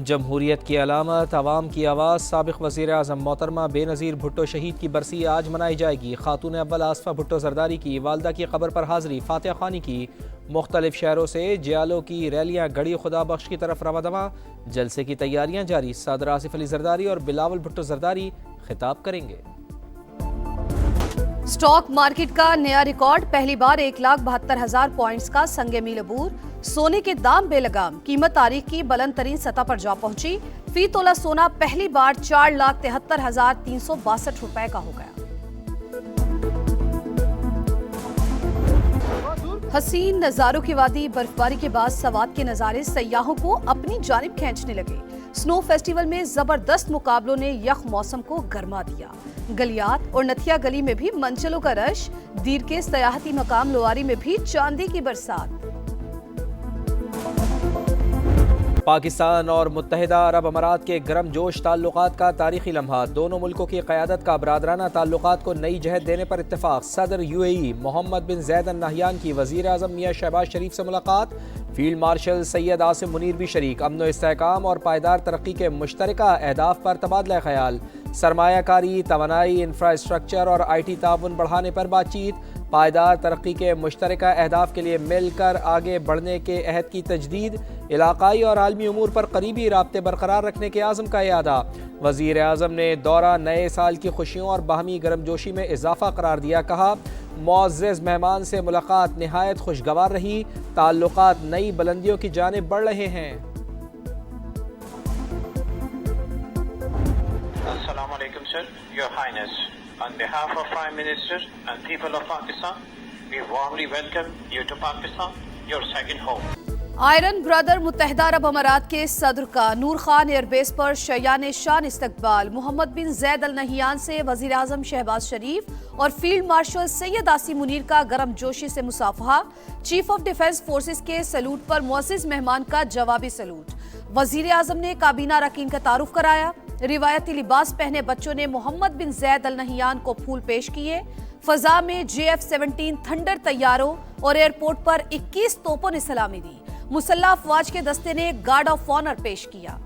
جمہوریت کی علامت عوام کی آواز سابق وزیر اعظم محترمہ بے نظیر بھٹو شہید کی برسی آج منائی جائے گی۔ خاتون اول آصفہ بھٹو زرداری کی والدہ کی قبر پر حاضری، فاتحہ خوانی کی۔ مختلف شہروں سے جیالوں کی ریلیاں گڑھی خدا بخش کی طرف رواں دواں۔ جلسے کی تیاریاں جاری، صدر آصف علی زرداری اور بلاول بھٹو زرداری خطاب کریں گے۔ سٹاک مارکیٹ کا نیا ریکارڈ، پہلی بار 1,72,000 پوائنٹس کا سنگ میل عبور۔ سونے کے دام بے لگام، قیمت تاریخ کی بلند ترین سطح پر جا پہنچی۔ فی تولہ سونا پہلی بار 4,73,362 روپے کا ہو گیا۔ حسین نظاروں کی وادی، برفباری کے بعد سوات کے نظارے سیاحوں کو اپنی جانب کھینچنے لگے۔ سنو فیسٹیول میں زبردست مقابلوں نے یخ موسم کو گرما دیا۔ گلیات اور نتھیا گلی میں بھی منچلوں کا رش، دیر کے سیاحتی مقام لواری میں بھی چاندی کی برسات۔ پاکستان اور متحدہ عرب امارات کے گرم جوش تعلقات کا تاریخی لمحہ، دونوں ملکوں کی قیادت کا برادرانہ تعلقات کو نئی جہت دینے پر اتفاق۔ صدر UAE محمد بن زید ال نہیان کی وزیر اعظم میاں شہباز شریف سے ملاقات، فیلڈ مارشل سید عاصم منیر بھی شریک۔ امن و استحکام اور پائیدار ترقی کے مشترکہ اہداف پر تبادلہ خیال، سرمایہ کاری، توانائی، انفراسٹرکچر اور IT تعاون بڑھانے پر بات چیت۔ پائیدار ترقی کے مشترکہ اہداف کے لیے مل کر آگے بڑھنے کے عہد کی تجدید، علاقائی اور عالمی امور پر قریبی رابطے برقرار رکھنے کے عزم کا اعادہ۔ وزیر اعظم نے دورہ نئے سال کی خوشیوں اور باہمی گرم جوشی میں اضافہ قرار دیا، کہا معزز مہمان سے ملاقات نہایت خوشگوار رہی، تعلقات نئی بلندیوں کی جانب بڑھ رہے ہیں۔ السلام علیکم سر، Your Highness. On behalf of Prime Minister and people of Pakistan, we warmly welcome you to Pakistan, your second home. Iron brother متحدہ عرب امارات کے صدر کا نور خان ایئر بیس پر شایان شان استقبال۔ محمد بن زید ال نہیان سے وزیر اعظم شہباز شریف اور فیلڈ مارشل سید عاصم منیر کا گرم جوشی سے مصافحہ۔ چیف آف ڈیفنس فورسز کے سلوٹ پر معزز مہمان کا جوابی سلوٹ۔ وزیر اعظم نے کابینہ اراکین کا تعارف کرایا۔ روایتی لباس پہنے بچوں نے محمد بن زید ال نہیان کو پھول پیش کیے۔ فضا میں JF-17 تھنڈر طیاروں اور ایئرپورٹ پر 21 توپوں نے سلامی دی۔ مسلح افواج کے دستے نے گارڈ آف آنر پیش کیا۔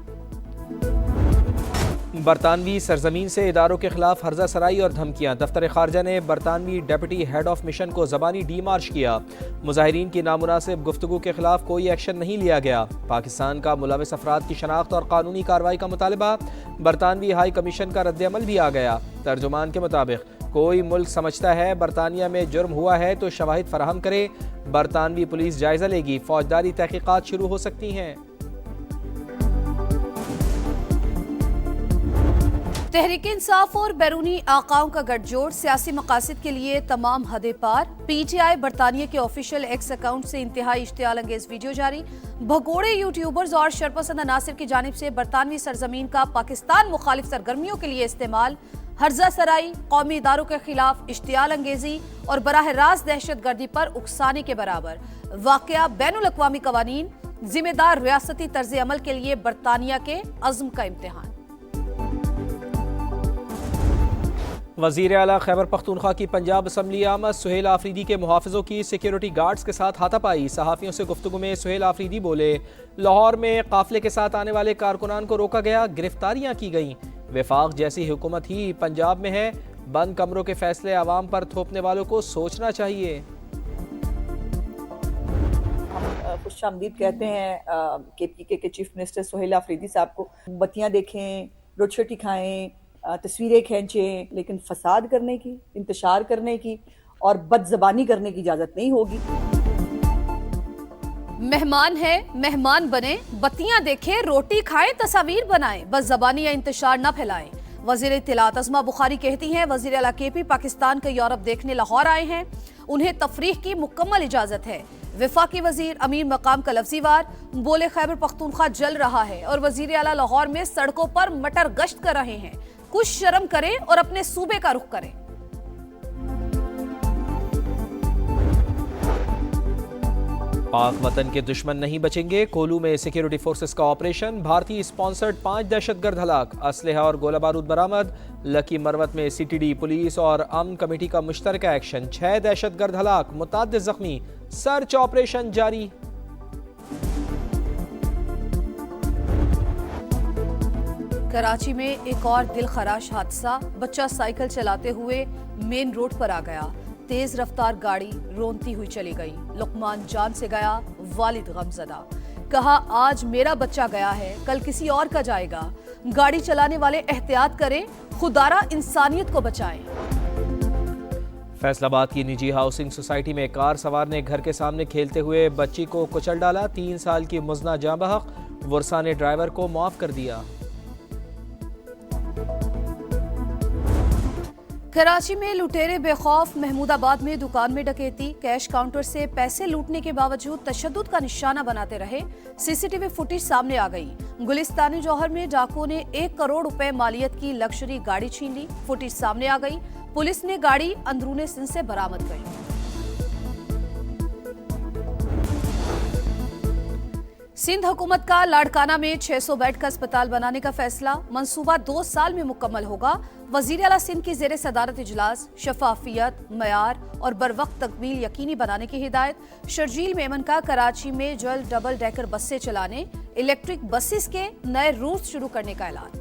برطانوی سرزمین سے اداروں کے خلاف ہرزہ سرائی اور دھمکیاں، دفتر خارجہ نے برطانوی ڈپٹی ہیڈ آف مشن کو زبانی ڈی مارش کیا۔ مظاہرین کی نامناسب گفتگو کے خلاف کوئی ایکشن نہیں لیا گیا۔ پاکستان کا ملوث افراد کی شناخت اور قانونی کارروائی کا مطالبہ، برطانوی ہائی کمیشن کا رد عمل بھی آ گیا۔ ترجمان کے مطابق کوئی ملک سمجھتا ہے برطانیہ میں جرم ہوا ہے تو شواہد فراہم کرے، برطانوی پولیس جائزہ لے گی، فوجداری تحقیقات شروع ہو سکتی ہیں۔ تحریک انصاف اور بیرونی آقاؤں کا گٹھ جوڑ، سیاسی مقاصد کے لیے تمام حدیں پار۔ PTI برطانیہ کے آفیشیل ایکس اکاؤنٹ سے انتہائی اشتعال انگیز ویڈیو جاری۔ بھگوڑے یوٹیوبرز اور شرپسند عناصر کی جانب سے برطانوی سرزمین کا پاکستان مخالف سرگرمیوں کے لیے استعمال، ہرزہ سرائی، قومی اداروں کے خلاف اشتعال انگیزی اور براہ راست دہشت گردی پر اکسانے کے برابر واقعہ بین الاقوامی قوانین، ذمہ دار ریاستی طرز عمل کے لیے برطانیہ کے عزم کا امتحان۔ وزیر اعلیٰ خیبر پختونخوا کی پنجاب اسمبلی آمد، سہیل آفریدی کے محافظوں کی سیکیورٹی گارڈز کے ساتھ ہاتھا پائی۔ صحافیوں سے گفتگو میں سہیل آفریدی بولے، لاہور میں قافلے کے ساتھ آنے والے کارکنان کو روکا گیا، گرفتاریاں کی گئیں۔ وفاق جیسی حکومت ہی پنجاب میں ہے، بند کمروں کے فیصلے عوام پر تھوپنے والوں کو سوچنا چاہیے۔ ہم خوش آمدید کہتے ہیں KPK کے چیف منسٹر سہیل آفریدی صاحب کو۔ بتیاں دیکھیں، روٹی کھائیں، تصویریں کھینچیں، لیکن فساد کرنے کی، انتشار کرنے کی اور بد زبانی کرنے کی اجازت نہیں ہوگی۔ مہمان ہے، مہمان بنے، بتیاں دیکھیں، روٹی کھائیں، تصاویر بنائیں، بد زبانی یا انتشار نہ پھیلائیں۔ وزیر اطلاعات عظمیٰ بخاری کہتی ہیں وزیر اعلیٰ KP پاکستان کے یورپ دیکھنے لاہور آئے ہیں، انہیں تفریح کی مکمل اجازت ہے۔ وفاقی وزیر امیر مقام کا لفظی وار، بولے خیبر پختونخوا جل رہا ہے اور وزیر اعلیٰ لاہور میں سڑکوں پر مٹر گشت کر رہے ہیں، کچھ شرم کریں اور اپنے صوبے کا رخ کریں۔ پاک وطن کے دشمن نہیں بچیں گے، کولو میں سیکیورٹی فورسز کا آپریشن، بھارتی اسپانسرڈ 5 دہشت گرد ہلاک، اسلحہ اور گولہ بارود برآمد۔ لکی مروت میں CTD پولیس اور امن کمیٹی کا مشترکہ ایکشن، 6 دہشت گرد ہلاک، متعدد زخمی، سرچ آپریشن جاری۔ کراچی میں ایک اور دل خراش حادثہ، بچہ سائیکل چلاتے ہوئے مین روڈ پر آ گیا، تیز رفتار گاڑی رونتی ہوئی چلی گئی، لقمان جان سے گیا، والد غمزدہ، کہا آج میرا بچہ گیا ہے کل کسی اور کا جائے گا، گاڑی چلانے والے احتیاط کریں، خدارہ انسانیت کو بچائیں۔ فیصل آباد کی نجی ہاؤسنگ سوسائٹی میں کار سوار نے گھر کے سامنے کھیلتے ہوئے بچی کو کچل ڈالا، 3 سال کی مزنہ جاں بحق، ورثاء نے ڈرائیور کو معاف کر دیا۔ کراچی میں لٹیرے بے خوف، محمود آباد میں دکان میں ڈکیتی، کیش کاؤنٹر سے پیسے لوٹنے کے باوجود تشدد کا نشانہ بناتے رہے، سی سی ٹی وی فوٹیج سامنے آ گئی۔ گلستان جوہر میں ڈاکو نے 1 کروڑ روپے مالیت کی لگژری گاڑی چھین لی، فوٹیج سامنے آ گئی، پولیس نے گاڑی اندرون سندھ سے برآمد کی۔ سندھ حکومت کا لاڑکانہ میں 600 بیڈ کا اسپتال بنانے کا فیصلہ، منصوبہ 2 سال میں مکمل ہوگا۔ وزیر اعلیٰ سندھ کی زیر صدارت اجلاس، شفافیت، معیار اور بروقت تکمیل یقینی بنانے کی ہدایت۔ شرجیل میمن کا کراچی میں جلد ڈبل ڈیکر بسیں چلانے، الیکٹرک بسز کے نئے روٹس شروع کرنے کا اعلان۔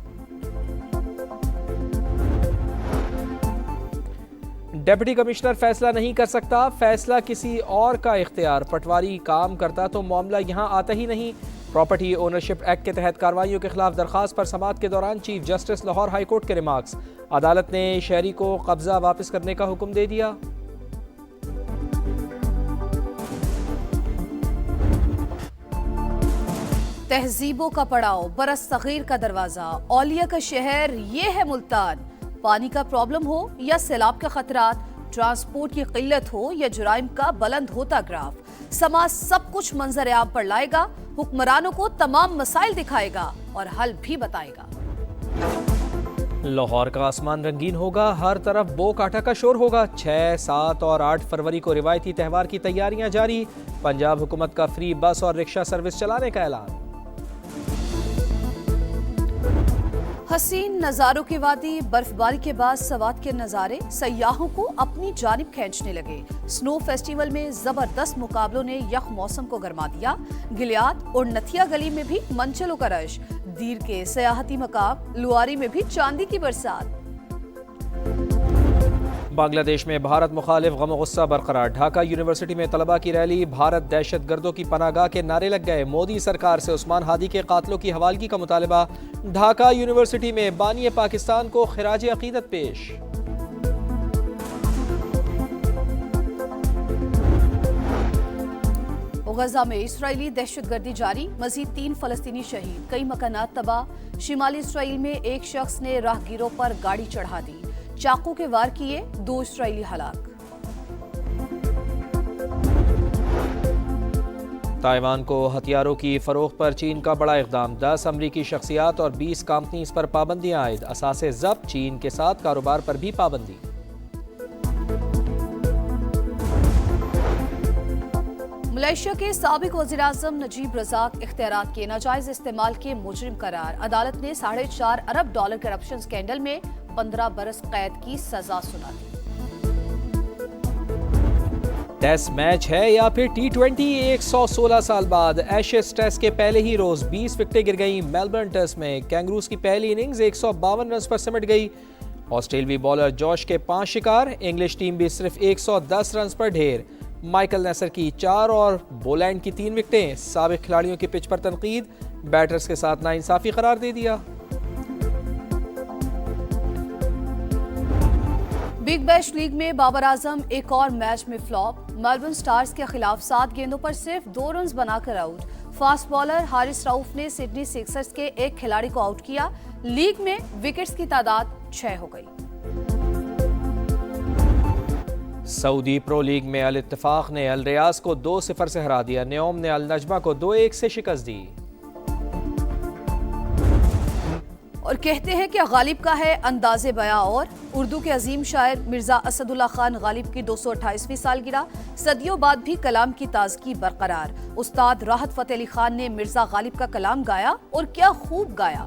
ڈپٹی کمشنر فیصلہ نہیں کر سکتا، فیصلہ کسی اور کا اختیار، پٹواری کام کرتا تو معاملہ یہاں آتا ہی نہیں۔ پراپرٹی اونرشپ ایکٹ کے تحت کارروائیوں کے خلاف درخواست پر سماعت کے دوران chief justice Lahore high court کے ریمارکس، عدالت نے شہری کو قبضہ واپس کرنے کا حکم دے دیا۔ تہذیبوں کا پڑاؤ، برس صغیر کا دروازہ، اولیاء کا شہر، یہ ہے ملتان۔ پانی کا پرابلم ہو یا سیلاب کے خطرات، ٹرانسپورٹ کی قلت ہو یا جرائم کا بلند ہوتا گراف، سماج سب کچھ منظر عام پر لائے گا، حکمرانوں کو تمام مسائل دکھائے گا اور حل بھی بتائے گا۔ لاہور کا آسمان رنگین ہوگا، ہر طرف بو کاٹا کا شور ہوگا۔ 6، 7 اور 8 فروری کو روایتی تہوار کی تیاریاں جاری، پنجاب حکومت کا فری بس اور رکشہ سروس چلانے کا اعلان۔ حسین نظاروں کی وادی، برف باری کے بعد سوات کے نظارے سیاحوں کو اپنی جانب کھینچنے لگے۔ سنو فیسٹیول میں زبردست مقابلوں نے یک موسم کو گرما دیا، گلیات اور نتھیا گلی میں بھی منچلوں کا رش، دیر کے سیاحتی مقام لواری میں بھی چاندی کی برسات۔ بنگلہ دیش میں بھارت مخالف غم و غصہ برقرار، ڈھاکہ یونیورسٹی میں طلباء کی ریلی، بھارت دہشت گردوں کی پناہ گاہ کے نعرے لگ گئے، مودی سرکار سے عثمان ہادی کے قاتلوں کی حوالگی کا مطالبہ، ڈھاکہ یونیورسٹی میں بانی پاکستان کو خراج عقیدت پیش۔ غزہ میں اسرائیلی دہشت گردی جاری، مزید 3 فلسطینی شہید، کئی مکانات تباہ۔ شمالی اسرائیل میں ایک شخص نے راہگیروں پر گاڑی چڑھا دی، چاقو کے وار کیے، 2 اسرائیلی ہلاک۔ تائیوان کو ہتھیاروں کی فروخت پر چین کا بڑا اقدام، 10 امریکی شخصیات اور 20 کمپنیز پر پابندیاں عائد، اثاثے ضبط، چین کے ساتھ کاروبار پر بھی پابندی۔ ملائیشیا کے سابق وزیراعظم نجیب رزاق اختیارات کے ناجائز استعمال کے مجرم قرار، عدالت نے $4.5 ارب کرپشن اسکینڈل میں 15 برس قید کی سزا سنا دی۔ ٹیسٹ میچ ہے یا پھر T20، 116 سال بعد ایشز ٹیسٹ کے پہلے ہی روز 20 وکٹیں گر گئیں میلبرن ٹیسٹ میں، کینگروز کی پہلی اننگز 152 رنز پر سمٹ گئی، آسٹریلوی بالر جوش کے 5 شکار، انگلش ٹیم بھی صرف 110 رنز پر ڈھیر، مائیکل نیسر کی 4 اور بولینڈ کی 3 وکٹیں، سابق کھلاڑیوں کی پچ پر تنقید، بیٹرز کے ساتھ ناانصافی قرار دے دیا۔ بگ بیش لیگ میں بابر اعظم ایک اور میچ میں فلاپ، میلبرن سٹارز کے خلاف 7 گیندوں پر صرف 2 رنز بنا کر آؤٹ، فاسٹ بالر حارث رؤف نے سڈنی سکسرز کے ایک کھلاڑی کو آؤٹ کیا، لیگ میں وکٹس کی تعداد 6 ہو گئی۔ سعودی پرو لیگ میں الاتفاق نے الریاض کو 2-0 سے ہرا دیا، نیوم نے النجمہ کو 2-1 سے شکست دی۔ اور کہتے ہیں کہ غالب کا ہے انداز بیاں، اور اردو کے عظیم شاعر مرزا اسد اللہ خان غالب کی 228ویں سالگرہ، صدیوں بعد بھی کلام کی تازگی برقرار، استاد راحت فتح علی خان نے مرزا غالب کا کلام گایا اور کیا خوب گایا۔